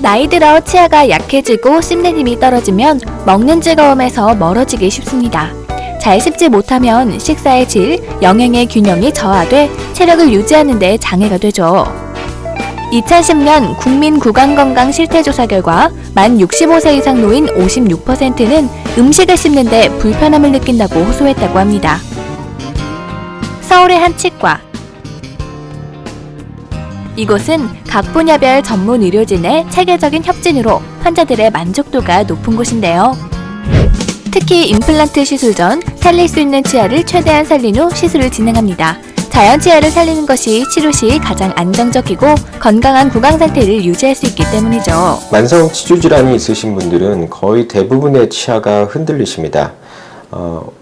나이 들어 치아가 약해지고 씹는 힘이 떨어지면 먹는 즐거움에서 멀어지기 쉽습니다. 잘 씹지 못하면 식사의 질, 영양의 균형이 저하돼 체력을 유지하는 데 장애가 되죠. 2010년 국민구강건강 실태조사 결과 만 65세 이상 노인 56%는 음식을 씹는 데 불편함을 느낀다고 호소했다고 합니다. 서울의 한 치과. 이곳은 각 분야별 전문 의료진의 체계적인 협진으로 환자들의 만족도가 높은 곳인데요. 특히 임플란트 시술 전 살릴 수 있는 치아를 최대한 살린 후 시술을 진행합니다. 자연 치아를 살리는 것이 치료 시 가장 안정적이고 건강한 구강 상태를 유지할 수 있기 때문이죠. 만성 치주 질환이 있으신 분들은 거의 대부분의 치아가 흔들리십니다.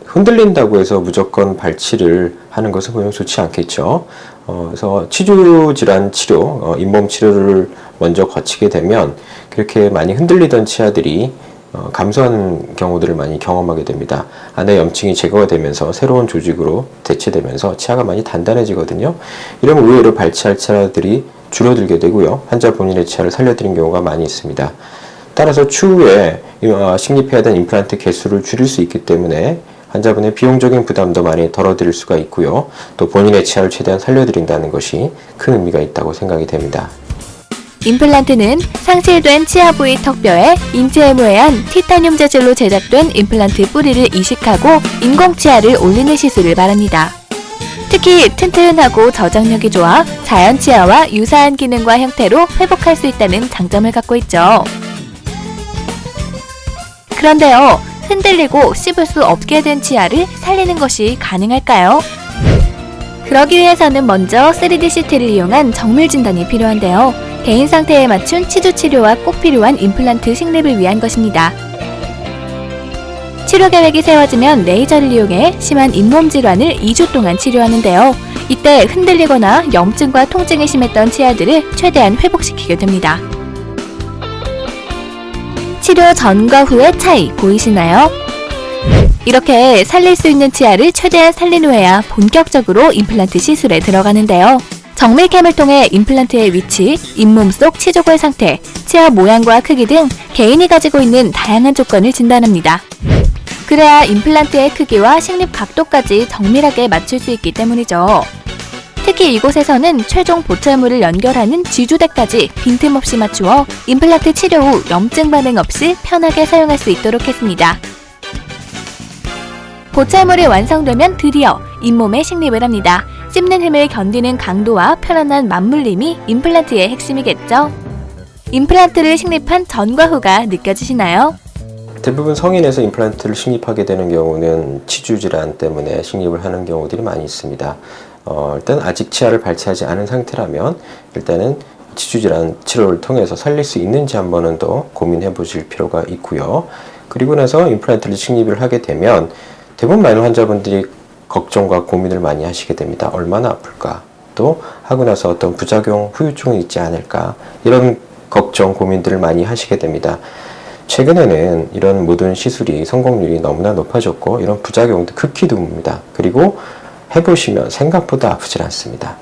흔들린다고 해서 무조건 발치를 하는 것은 분명 좋지 않겠죠. 그래서 치주 질환 치료, 잇몸 치료를 먼저 거치게 되면 그렇게 많이 흔들리던 치아들이 감소하는 경우들을 많이 경험하게 됩니다. 안에 염증이 제거가 되면서 새로운 조직으로 대체되면서 치아가 많이 단단해지거든요. 이러면 의외로 발치할 치아들이 줄어들게 되고요. 환자 본인의 치아를 살려드린 경우가 많이 있습니다. 따라서 추후에 식립해야 되는 임플란트 개수를 줄일 수 있기 때문에 환자분의 비용적인 부담도 많이 덜어드릴 수가 있고요. 또 본인의 치아를 최대한 살려드린다는 것이 큰 의미가 있다고 생각이 됩니다. 임플란트는 상실된 치아 부위 턱뼈에 인체에 의한 티타늄 재질로 제작된 임플란트 뿌리를 이식하고 인공 치아를 올리는 시술을 말합니다. 특히 튼튼하고 저장력이 좋아 자연 치아와 유사한 기능과 형태로 회복할 수 있다는 장점을 갖고 있죠. 그런데요, 흔들리고 씹을 수 없게 된 치아를 살리는 것이 가능할까요? 그러기 위해서는 먼저 3D CT를 이용한 정밀 진단이 필요한데요. 개인 상태에 맞춘 치주 치료와 꼭 필요한 임플란트 식립을 위한 것입니다. 치료 계획이 세워지면 레이저를 이용해 심한 잇몸 질환을 2주 동안 치료하는데요. 이때 흔들리거나 염증과 통증이 심했던 치아들을 최대한 회복시키게 됩니다. 치료 전과 후의 차이 보이시나요? 이렇게 살릴 수 있는 치아를 최대한 살린 후에야 본격적으로 임플란트 시술에 들어가는데요. 정밀캠을 통해 임플란트의 위치, 잇몸 속 치조골 상태, 치아 모양과 크기 등 개인이 가지고 있는 다양한 조건을 진단합니다. 그래야 임플란트의 크기와 식립 각도까지 정밀하게 맞출 수 있기 때문이죠. 특히 이곳에서는 최종 보철물을 연결하는 지주대까지 빈틈없이 맞추어 임플란트 치료 후 염증 반응 없이 편하게 사용할 수 있도록 했습니다. 보철물이 완성되면 드디어 잇몸에 식립을 합니다. 씹는 힘을 견디는 강도와 편안한 맞물림이 임플란트의 핵심이겠죠. 임플란트를 식립한 전과 후가 느껴지시나요? 대부분 성인에서 임플란트를 식립하게 되는 경우는 치주 질환 때문에 식립을 하는 경우들이 많이 있습니다. 일단 아직 치아를 발치하지 않은 상태라면 일단은 치주 질환 치료를 통해서 살릴 수 있는지 한 번은 더 고민해 보실 필요가 있고요. 그리고 나서 임플란트를 식립을 하게 되면 대부분 많은 환자분들이 걱정과 고민을 많이 하시게 됩니다. 얼마나 아플까? 또 하고 나서 어떤 부작용, 후유증이 있지 않을까? 이런 걱정, 고민들을 많이 하시게 됩니다. 최근에는 이런 모든 시술이 성공률이 너무나 높아졌고 이런 부작용도 극히 드뭅니다. 그리고 해보시면 생각보다 아프질 않습니다.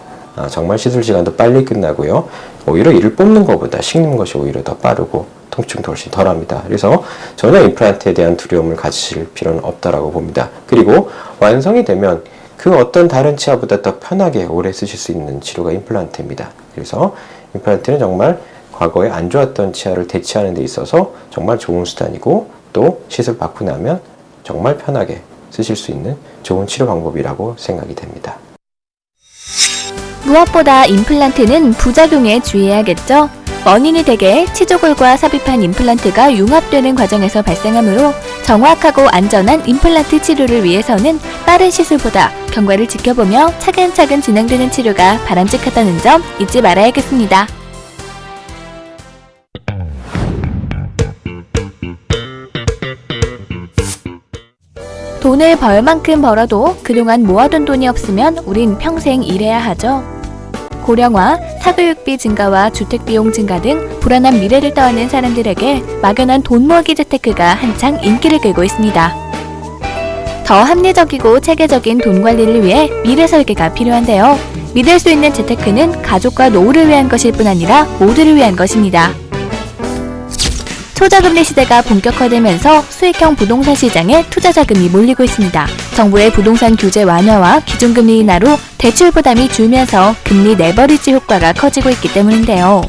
정말 시술 시간도 빨리 끝나고요. 오히려 이를 뽑는 것보다 식는 것이 오히려 더 빠르고 통증도 훨씬 덜합니다. 그래서 전혀 임플란트에 대한 두려움을 가지실 필요는 없다라고 봅니다. 그리고 완성이 되면 그 어떤 다른 치아보다 더 편하게 오래 쓰실 수 있는 치료가 임플란트입니다. 그래서 임플란트는 정말 과거에 안 좋았던 치아를 대체하는 데 있어서 정말 좋은 수단이고 또 시술 받고 나면 정말 편하게 쓰실 수 있는 좋은 치료 방법이라고 생각이 됩니다. 무엇보다 임플란트는 부작용에 주의해야겠죠? 원인이 대개 치조골과 삽입한 임플란트가 융합되는 과정에서 발생하므로 정확하고 안전한 임플란트 치료를 위해서는 빠른 시술보다 경과를 지켜보며 차근차근 진행되는 치료가 바람직하다는 점 잊지 말아야겠습니다. 돈을 벌 만큼 벌어도 그동안 모아둔 돈이 없으면 우린 평생 일해야 하죠. 고령화, 사교육비 증가와 주택비용 증가 등 불안한 미래를 떠안는 사람들에게 막연한 돈 모으기 재테크가 한창 인기를 끌고 있습니다. 더 합리적이고 체계적인 돈 관리를 위해 미래 설계가 필요한데요. 믿을 수 있는 재테크는 가족과 노후를 위한 것일 뿐 아니라 모두를 위한 것입니다. 초저금리 시대가 본격화되면서 수익형 부동산 시장에 투자 자금이 몰리고 있습니다. 정부의 부동산 규제 완화와 기준금리 인하로 대출 부담이 줄면서 금리 레버리지 효과가 커지고 있기 때문인데요.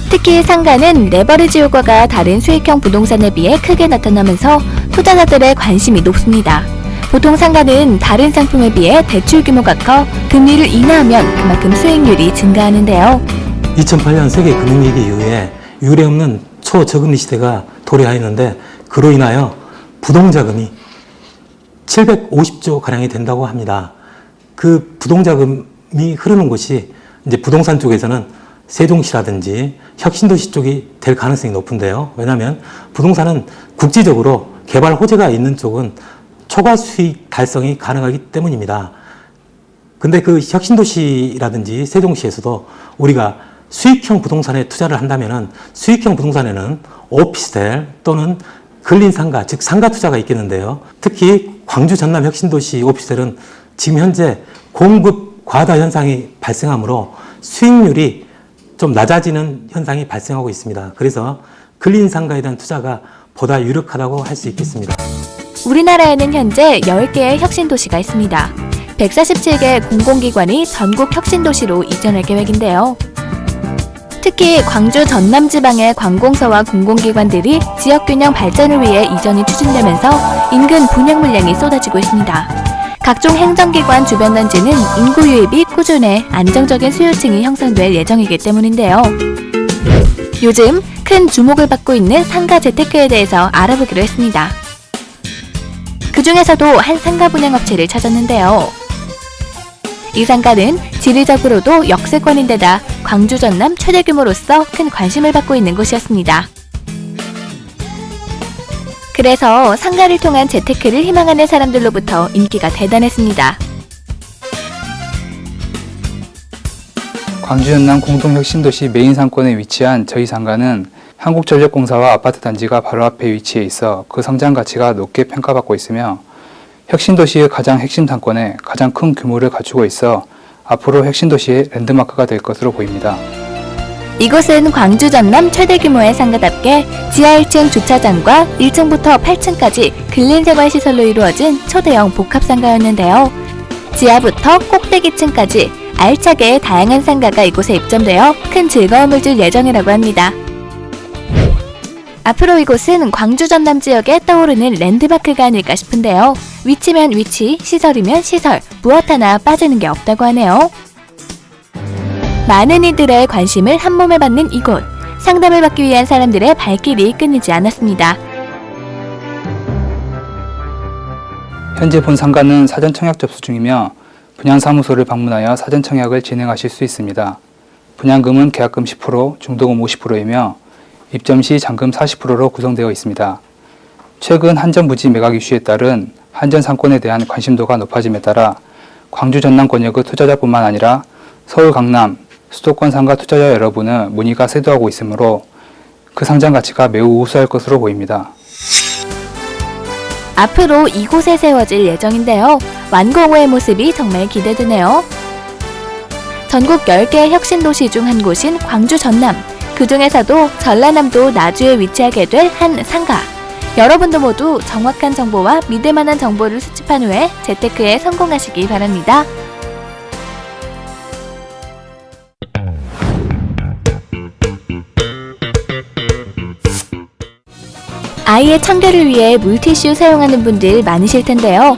특히 상가는 레버리지 효과가 다른 수익형 부동산에 비해 크게 나타나면서 투자자들의 관심이 높습니다. 보통 상가는 다른 상품에 비해 대출 규모가 커 금리를 인하하면 그만큼 수익률이 증가하는데요. 2008년 세계 금융위기 이후에 유례없는 초저금리 시대가 도래하였는데 그로 인하여 부동자금이 750조 가량이 된다고 합니다. 그 부동자금이 흐르는 곳이 이제 부동산 쪽에서는 세종시라든지 혁신도시 쪽이 될 가능성이 높은데요. 왜냐하면 부동산은 국지적으로 개발 호재가 있는 쪽은 초과 수익 달성이 가능하기 때문입니다. 근데 그 혁신도시라든지 세종시에서도 우리가 수익형 부동산에 투자를 한다면은 수익형 부동산에는 오피스텔 또는 근린 상가, 즉 상가 투자가 있겠는데요. 특히 광주 전남 혁신도시 오피스텔은 지금 현재 공급 과다 현상이 발생하므로 수익률이 좀 낮아지는 현상이 발생하고 있습니다. 그래서 근린 상가에 대한 투자가 보다 유력하다고 할 수 있겠습니다. 우리나라에는 현재 10개의 혁신도시가 있습니다. 147개 공공기관이 전국 혁신도시로 이전할 계획인데요. 특히 광주 전남 지방의 관공서와 공공기관들이 지역균형 발전을 위해 이전이 추진되면서 인근 분양 물량이 쏟아지고 있습니다. 각종 행정기관 주변 단지는 인구 유입이 꾸준해 안정적인 수요층이 형성될 예정이기 때문인데요. 요즘 큰 주목을 받고 있는 상가 재테크에 대해서 알아보기로 했습니다. 그 중에서도 한 상가 분양 업체를 찾았는데요. 이 상가는 지리적으로도 역세권인데다 광주 전남 최대 규모로서 큰 관심을 받고 있는 곳이었습니다. 그래서 상가를 통한 재테크를 희망하는 사람들로부터 인기가 대단했습니다. 광주 전남 공동혁신도시 메인 상권에 위치한 저희 상가는 한국전력공사와 아파트 단지가 바로 앞에 위치해 있어 그 성장 가치가 높게 평가받고 있으며 혁신도시의 가장 핵심 상권에 가장 큰 규모를 갖추고 있어 앞으로 혁신도시의 랜드마크가 될 것으로 보입니다. 이곳은 광주 전남 최대 규모의 상가답게 지하 1층 주차장과 1층부터 8층까지 근린생활시설로 이루어진 초대형 복합상가였는데요. 지하부터 꼭대기층까지 알차게 다양한 상가가 이곳에 입점되어 큰 즐거움을 줄 예정이라고 합니다. 앞으로 이곳은 광주 전남 지역에 떠오르는 랜드마크가 아닐까 싶은데요. 위치면 위치, 시설이면 시설, 무엇 하나 빠지는 게 없다고 하네요. 많은 이들의 관심을 한몸에 받는 이곳. 상담을 받기 위한 사람들의 발길이 끊이지 않았습니다. 현재 본 상가는 사전 청약 접수 중이며 분양사무소를 방문하여 사전 청약을 진행하실 수 있습니다. 분양금은 계약금 10%, 중도금 50%이며 입점 시 잔금 40%로 구성되어 있습니다. 최근 한전 부지 매각 이슈에 따른 한전 상권에 대한 관심도가 높아짐에 따라 광주 전남 권역의 투자자뿐만 아니라 서울 강남, 수도권 상가 투자자 여러분의 문의가 쇄도하고 있으므로 그 상장 가치가 매우 우수할 것으로 보입니다. 앞으로 이곳에 세워질 예정인데요. 완공 후의 모습이 정말 기대되네요. 전국 10개의 혁신도시 중 한 곳인 광주 전남. 그 중에서도 전라남도 나주에 위치하게 될 한 상가. 여러분도 모두 정확한 정보와 믿을만한 정보를 수집한 후에 재테크에 성공하시기 바랍니다. 아이의 청결을 위해 물티슈 사용하는 분들 많으실 텐데요.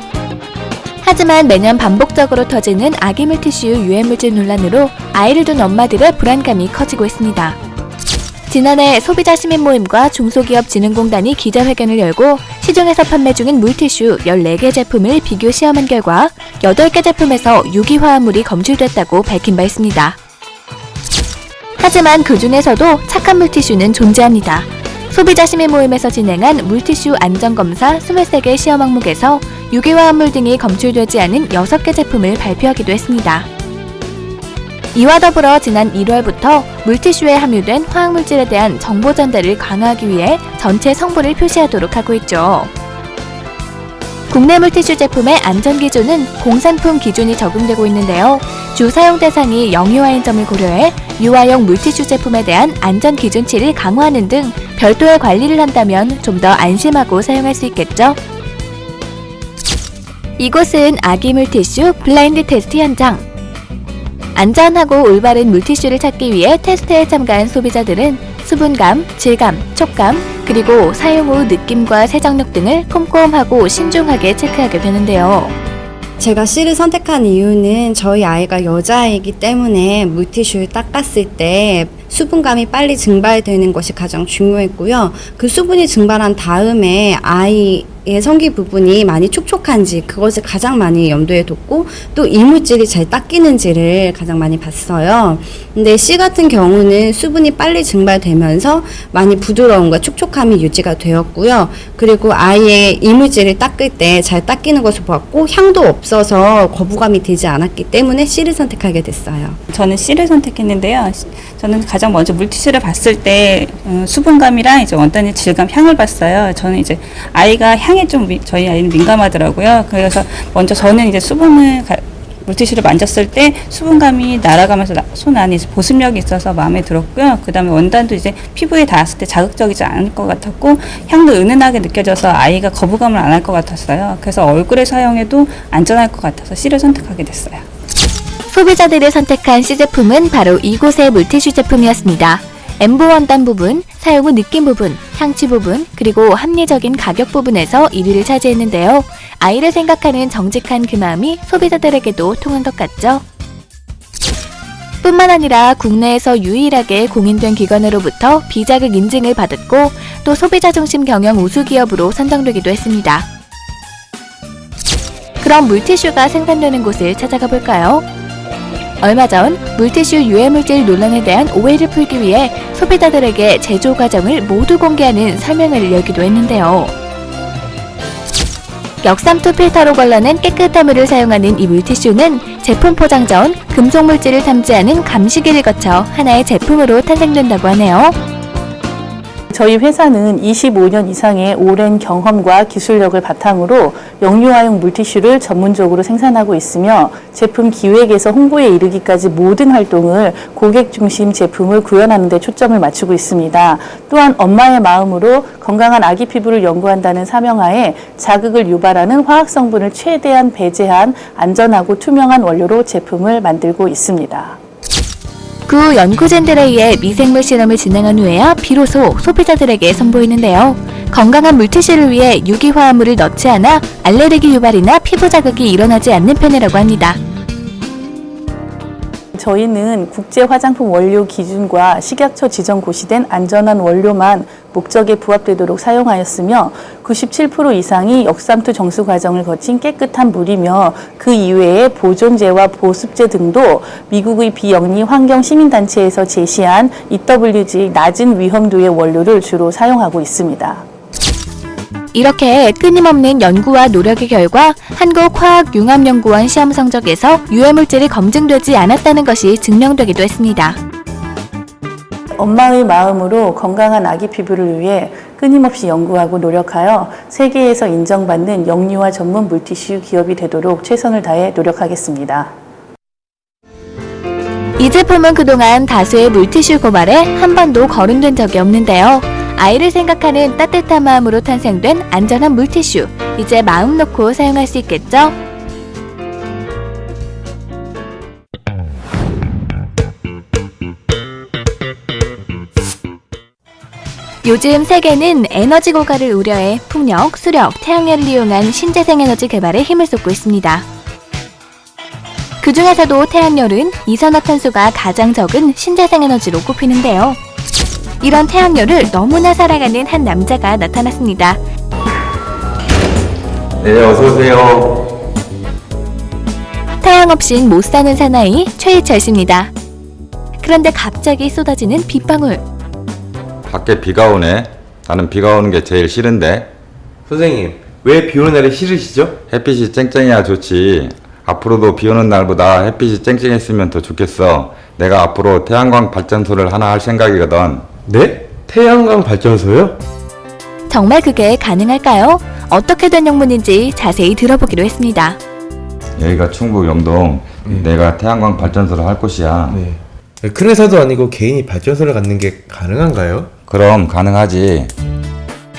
하지만 매년 반복적으로 터지는 아기 물티슈 유해물질 논란으로 아이를 둔 엄마들의 불안감이 커지고 있습니다. 지난해 소비자 시민 모임과 중소기업진흥공단이 기자회견을 열고 시중에서 판매 중인 물티슈 14개 제품을 비교 시험한 결과 8개 제품에서 유기화합물이 검출됐다고 밝힌 바 있습니다. 하지만 그 중에서도 착한 물티슈는 존재합니다. 소비자 시민 모임에서 진행한 물티슈 안전검사 23개 시험 항목에서 유기화합물 등이 검출되지 않은 6개 제품을 발표하기도 했습니다. 이와 더불어 지난 1월부터 물티슈에 함유된 화학물질에 대한 정보 전달을 강화하기 위해 전체 성분을 표시하도록 하고 있죠. 국내 물티슈 제품의 안전기준은 공산품 기준이 적용되고 있는데요. 주 사용 대상이 영유아인 점을 고려해 유아용 물티슈 제품에 대한 안전기준치를 강화하는 등 별도의 관리를 한다면 좀 더 안심하고 사용할 수 있겠죠? 이곳은 아기 물티슈 블라인드 테스트 현장. 안전하고 올바른 물티슈를 찾기 위해 테스트에 참가한 소비자들은 수분감, 질감, 촉감, 그리고 사용 후 느낌과 세정력 등을 꼼꼼하고 신중하게 체크하게 되는데요. 제가 C를 선택한 이유는 저희 아이가 여자아이기 때문에 물티슈를 닦았을 때 수분감이 빨리 증발되는 것이 가장 중요했고요. 그 수분이 증발한 다음에 아이의 성기 부분이 많이 촉촉한지 그것을 가장 많이 염두에 뒀고 또 이물질이 잘 닦이는지를 가장 많이 봤어요. 근데 C 같은 경우는 수분이 빨리 증발되면서 많이 부드러움과 촉촉함이 유지가 되었고요. 그리고 아이의 이물질을 닦을 때 잘 닦이는 것을 보았고 향도 없어서 거부감이 들지 않았기 때문에 C를 선택하게 됐어요. 저는 C를 선택했는데요. 저는 가장 먼저 물티슈를 봤을 때 수분감이랑 이제 원단의 질감, 향을 봤어요. 저는 이제 아이가 향에 좀 저희 아이는 민감하더라고요. 그래서 먼저 저는 이제 물티슈를 만졌을 때 수분감이 날아가면서 손 안에 보습력이 있어서 마음에 들었고요. 그 다음에 원단도 이제 피부에 닿았을 때 자극적이지 않을 것 같았고 향도 은은하게 느껴져서 아이가 거부감을 안 할 것 같았어요. 그래서 얼굴에 사용해도 안전할 것 같아서 C를 선택하게 됐어요. 소비자들이 선택한 C 제품은 바로 이곳의 물티슈 제품이었습니다. 엠보 원단 부분, 사용 후 느낌 부분, 향취 부분, 그리고 합리적인 가격 부분에서 1위를 차지했는데요. 아이를 생각하는 정직한 그 마음이 소비자들에게도 통한 것 같죠? 뿐만 아니라 국내에서 유일하게 공인된 기관으로부터 비자극 인증을 받았고 또 소비자 중심 경영 우수 기업으로 선정되기도 했습니다. 그럼 물티슈가 생산되는 곳을 찾아가 볼까요? 얼마 전 물티슈 유해물질 논란에 대한 오해를 풀기 위해 소비자들에게 제조 과정을 모두 공개하는 설명회를 열기도 했는데요. 역삼투 필터로 걸러낸 깨끗한 물을 사용하는 이 물티슈는 제품 포장 전 금속 물질을 탐지하는 감시기를 거쳐 하나의 제품으로 탄생된다고 하네요. 저희 회사는 25년 이상의 오랜 경험과 기술력을 바탕으로 영유아용 물티슈를 전문적으로 생산하고 있으며 제품 기획에서 홍보에 이르기까지 모든 활동을 고객 중심 제품을 구현하는 데 초점을 맞추고 있습니다. 또한 엄마의 마음으로 건강한 아기 피부를 연구한다는 사명하에 자극을 유발하는 화학 성분을 최대한 배제한 안전하고 투명한 원료로 제품을 만들고 있습니다. 그 연구진들에 의해 미생물 실험을 진행한 후에야 비로소 소비자들에게 선보이는데요. 건강한 물티슈를 위해 유기화합물을 넣지 않아 알레르기 유발이나 피부 자극이 일어나지 않는 편이라고 합니다. 저희는 국제 화장품 원료 기준과 식약처 지정 고시된 안전한 원료만 목적에 부합되도록 사용하였으며 97% 이상이 역삼투 정수 과정을 거친 깨끗한 물이며 그 이외에 보존제와 보습제 등도 미국의 비영리 환경 시민단체에서 제시한 EWG 낮은 위험도의 원료를 주로 사용하고 있습니다. 이렇게 끊임없는 연구와 노력의 결과 한국화학융합연구원 시험 성적에서 유해물질이 검증되지 않았다는 것이 증명되기도 했습니다. 엄마의 마음으로 건강한 아기 피부를 위해 끊임없이 연구하고 노력하여 세계에서 인정받는 영유아 전문 물티슈 기업이 되도록 최선을 다해 노력하겠습니다. 이 제품은 그동안 다수의 물티슈 고발에 한 번도 거론된 적이 없는데요. 아이를 생각하는 따뜻한 마음으로 탄생된 안전한 물티슈, 이제 마음 놓고 사용할 수 있겠죠? 요즘 세계는 에너지 고갈을 우려해 풍력, 수력, 태양열을 이용한 신재생 에너지 개발에 힘을 쏟고 있습니다. 그 중에서도 태양열은 이산화탄소가 가장 적은 신재생 에너지로 꼽히는데요. 이런 태양열을 너무나 사랑하는 한 남자가 나타났습니다. 네, 어서오세요. 태양 없인 못 사는 사나이 최희철 씨입니다. 그런데 갑자기 쏟아지는 빗방울. 밖에 비가 오네. 나는 비가 오는 게 제일 싫은데. 선생님, 왜 비 오는 날이 싫으시죠? 햇빛이 쨍쨍해야 좋지. 앞으로도 비 오는 날보다 햇빛이 쨍쨍했으면 더 좋겠어. 내가 앞으로 태양광 발전소를 하나 할 생각이거든. 네? 태양광 발전소요? 정말 그게 가능할까요? 어떻게 된 영문인지 자세히 들어보기로 했습니다. 여기가 충북 영동. 내가 태양광 발전소를 할 곳이야. 네. 큰 회사도 아니고 개인이 발전소를 갖는 게 가능한가요? 그럼 가능하지.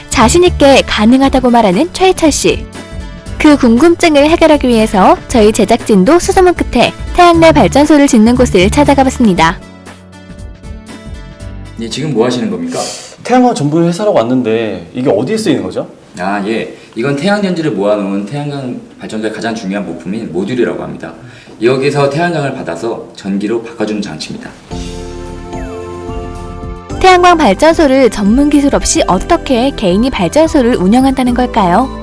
자신있게 가능하다고 말하는 최희철 씨. 그 궁금증을 해결하기 위해서 저희 제작진도 수소문 끝에 태양열 발전소를 짓는 곳을 찾아가 봤습니다. 네, 지금 뭐 하시는 겁니까? 태양광 전문 회사라고 왔는데 이게 어디에 쓰이는 거죠? 아, 예. 이건 태양전지를 모아놓은 태양광 발전소의 가장 중요한 부품인 모듈이라고 합니다. 여기서 태양광을 받아서 전기로 바꿔주는 장치입니다. 태양광 발전소를 전문 기술 없이 어떻게 개인이 발전소를 운영한다는 걸까요?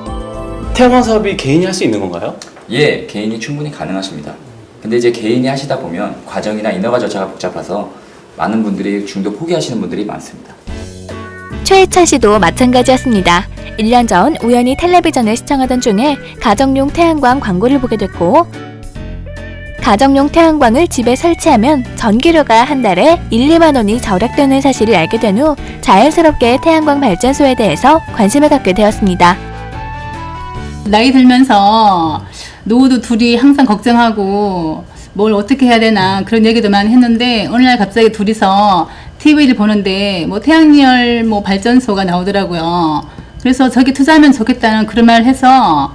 태양광 사업이 개인이 할 수 있는 건가요? 예, 개인이 충분히 가능하십니다. 근데 이제 개인이 하시다 보면 과정이나 인허가 절차가 복잡해서 많은 분들이 중도 포기하시는 분들이 많습니다. 최희철 씨도 마찬가지였습니다. 1년 전 우연히 텔레비전을 시청하던 중에 가정용 태양광 광고를 보게 됐고, 가정용 태양광을 집에 설치하면 전기료가 한 달에 1, 2만 원이 절약되는 사실을 알게 된 후 자연스럽게 태양광 발전소에 대해서 관심을 갖게 되었습니다. 나이 들면서 노후도 둘이 항상 걱정하고 뭘 어떻게 해야 되나 그런 얘기도 많이 했는데, 어느 날 갑자기 둘이서 TV를 보는데 뭐 태양열 뭐 발전소가 나오더라고요. 그래서 저기 투자하면 좋겠다는 그런 말을 해서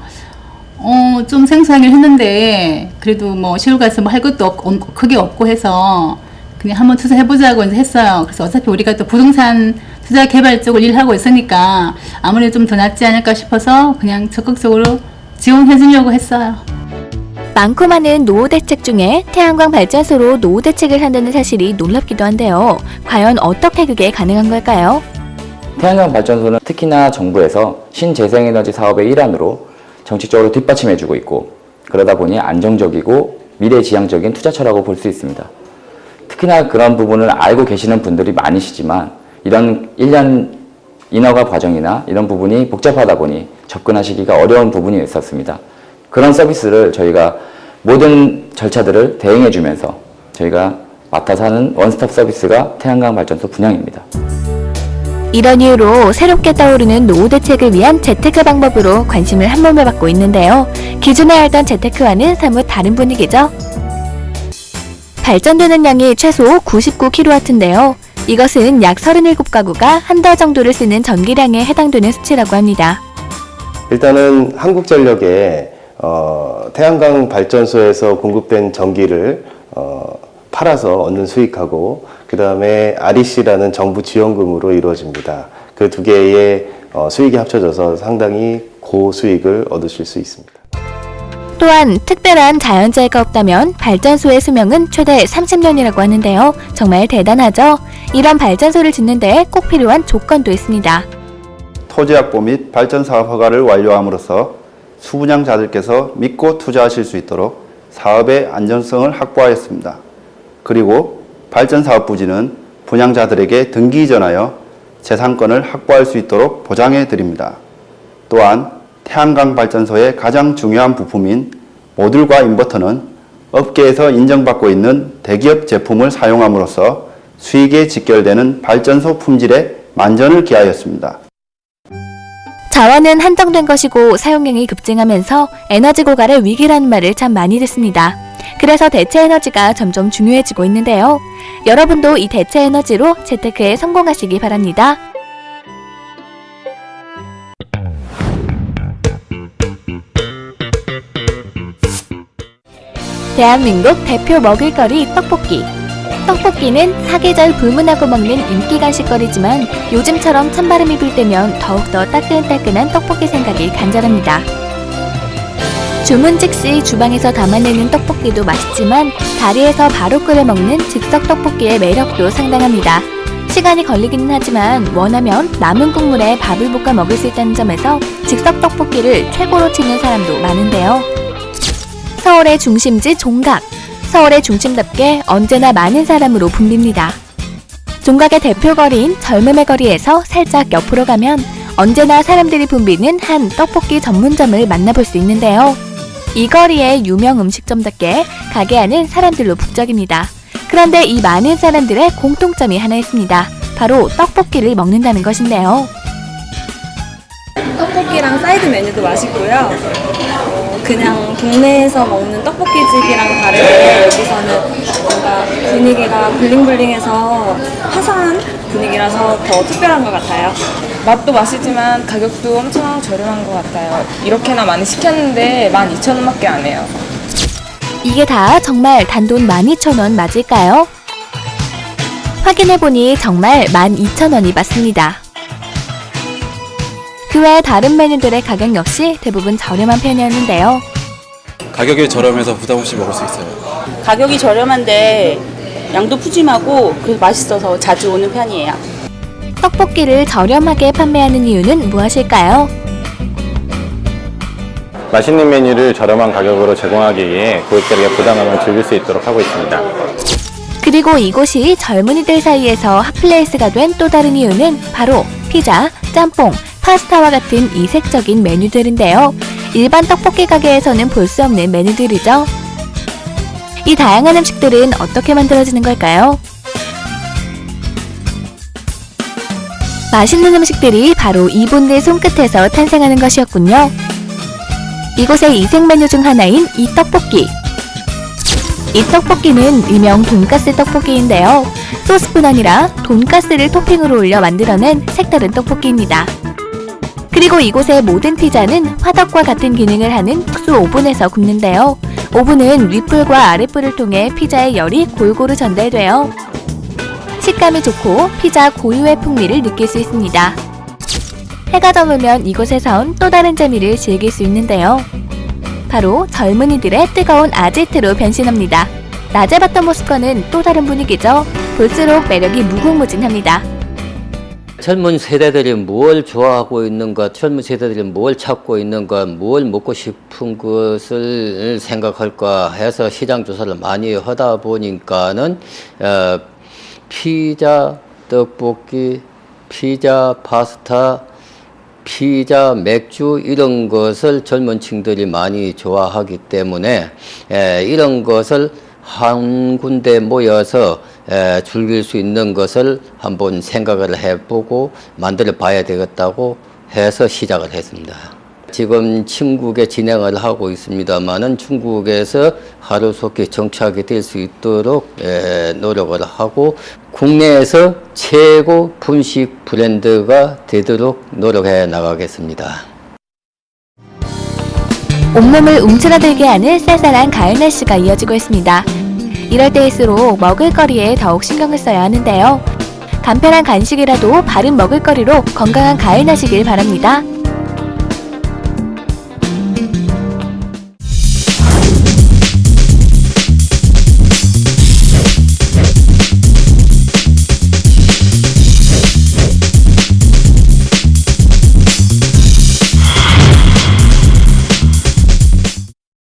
좀 생소하긴 했는데, 그래도 뭐 시골 가서 뭐 할 것도 없고 크게 없고 해서 그냥 한번 투자해보자고 이제 했어요. 그래서 어차피 우리가 또 부동산 투자 개발 쪽을 일하고 있으니까 아무래도 좀 더 낫지 않을까 싶어서 그냥 적극적으로 지원해주려고 했어요. 많고 많은 노후 대책 중에 태양광 발전소로 노후 대책을 한다는 사실이 놀랍기도 한데요. 과연 어떻게 그게 가능한 걸까요? 태양광 발전소는 특히나 정부에서 신재생에너지 사업의 일환으로 정책적으로 뒷받침해주고 있고, 그러다 보니 안정적이고 미래지향적인 투자처라고 볼 수 있습니다. 특히나 그런 부분을 알고 계시는 분들이 많으시지만, 이런 1년 인허가 과정이나 이런 부분이 복잡하다 보니 접근하시기가 어려운 부분이 있었습니다. 그런 서비스를 저희가 모든 절차들을 대행해주면서 저희가 맡아서 하는 원스톱 서비스가 태양광 발전소 분양입니다. 이런 이유로 새롭게 떠오르는 노후 대책을 위한 재테크 방법으로 관심을 한몸에 받고 있는데요. 기존에 알던 재테크와는 사뭇 다른 분위기죠. 발전되는 양이 최소 99kW인데요. 이것은 약 37가구가 한 달 정도를 쓰는 전기량에 해당되는 수치라고 합니다. 일단은 한국전력에 태양광 발전소에서 공급된 전기를 팔아서 얻는 수익하고, 그 다음에 REC라는 정부 지원금으로 이루어집니다. 그 두 개의 수익이 합쳐져서 상당히 고수익을 얻으실 수 있습니다. 또한 특별한 자연재해가 없다면 발전소의 수명은 최대 30년이라고 하는데요. 정말 대단하죠? 이런 발전소를 짓는 데 꼭 필요한 조건도 있습니다. 토지확보 및 발전사업 허가를 완료함으로써 수분양자들께서 믿고 투자하실 수 있도록 사업의 안전성을 확보하였습니다. 그리고 발전사업 부지는 분양자들에게 등기 이전하여 재산권을 확보할 수 있도록 보장해 드립니다. 또한 태양광 발전소의 가장 중요한 부품인 모듈과 인버터는 업계에서 인정받고 있는 대기업 제품을 사용함으로써 수익에 직결되는 발전소 품질에 만전을 기하였습니다. 자원은 한정된 것이고 사용량이 급증하면서 에너지 고갈의 위기라는 말을 참 많이 듣습니다. 그래서 대체 에너지가 점점 중요해지고 있는데요. 여러분도 이 대체 에너지로 재테크에 성공하시기 바랍니다. 대한민국 대표 먹을거리 떡볶이. 떡볶이는 사계절 불문하고 먹는 인기 간식거리지만 요즘처럼 찬바람이 불 때면 더욱더 따끈따끈한 떡볶이 생각이 간절합니다. 주문 즉시 주방에서 담아내는 떡볶이도 맛있지만 다리에서 바로 끓여 먹는 즉석 떡볶이의 매력도 상당합니다. 시간이 걸리기는 하지만 원하면 남은 국물에 밥을 볶아 먹을 수 있다는 점에서 즉석 떡볶이를 최고로 치는 사람도 많은데요. 서울의 중심지 종각. 서울의 중심답게 언제나 많은 사람으로 붐빕니다. 종각의 대표 거리인 젊음의 거리에서 살짝 옆으로 가면 언제나 사람들이 붐비는 한 떡볶이 전문점을 만나볼 수 있는데요. 이 거리의 유명 음식점답게 가게 안은 사람들로 북적입니다. 그런데 이 많은 사람들의 공통점이 하나 있습니다. 바로 떡볶이를 먹는다는 것인데요. 떡볶이랑 사이드 메뉴도 맛있고요. 그냥 동네에서 먹는 떡볶이집이랑 다르게 여기서는 뭔가 분위기가 블링블링해서 화사한 분위기라서 더 특별한 것 같아요. 맛도 맛이지만 가격도 엄청 저렴한 것 같아요. 이렇게나 많이 시켰는데 12,000원밖에 안 해요. 이게 다 정말 단돈 12,000원 맞을까요? 확인해보니 정말 12,000원이 맞습니다. 그 외 다른 메뉴들의 가격 역시 대부분 저렴한 편이었는데요. 가격이 저렴해서 부담 없이 먹을 수 있어요. 가격이 저렴한데 양도 푸짐하고 그래서 맛있어서 자주 오는 편이에요. 떡볶이를 저렴하게 판매하는 이유는 무엇일까요? 맛있는 메뉴를 저렴한 가격으로 제공하기 위해 고객들에게 부담감을 줄일 수 있도록 하고 있습니다. 그리고 이곳이 젊은이들 사이에서 핫플레이스가 된 또 다른 이유는 바로 피자, 짬뽕, 파스타와 같은 이색적인 메뉴들인데요. 일반 떡볶이 가게에서는 볼 수 없는 메뉴들이죠. 이 다양한 음식들은 어떻게 만들어지는 걸까요? 맛있는 음식들이 바로 이분들 손끝에서 탄생하는 것이었군요. 이곳의 이색 메뉴 중 하나인 이 떡볶이. 이 떡볶이는 일명 돈가스 떡볶이인데요. 소스뿐 아니라 돈가스를 토핑으로 올려 만들어낸 색다른 떡볶이입니다. 그리고 이곳의 모든 피자는 화덕과 같은 기능을 하는 특수 오븐에서 굽는데요. 오븐은 윗불과 아랫불을 통해 피자의 열이 골고루 전달되어 식감이 좋고 피자 고유의 풍미를 느낄 수 있습니다. 해가 저물면 이곳에선 또 다른 재미를 즐길 수 있는데요. 바로 젊은이들의 뜨거운 아지트로 변신합니다. 낮에 봤던 모습과는 또 다른 분위기죠. 볼수록 매력이 무궁무진합니다. 젊은 세대들이 뭘 좋아하고 있는가, 젊은 세대들이 뭘 찾고 있는가, 뭘 먹고 싶은 것을 생각할까 해서 시장 조사를 많이 하다 보니까는 피자, 떡볶이, 피자, 파스타, 피자, 맥주 이런 것을 젊은 층들이 많이 좋아하기 때문에 이런 것을 한 군데 모여서 즐길 수 있는 것을 한번 생각을 해보고 만들어 봐야 되겠다고 해서 시작을 했습니다. 지금 중국에 진행을 하고 있습니다만은 중국에서 하루속히 정착이 될 수 있도록 노력을 하고 국내에서 최고 분식 브랜드가 되도록 노력해 나가겠습니다. 온몸을 움츠러들게 하는 쌀쌀한 가을 날씨가 이어지고 있습니다. 이럴 때일수록 먹을거리에 더욱 신경을 써야 하는데요. 간편한 간식이라도 바른 먹을거리로 건강한 가을 나시길 바랍니다.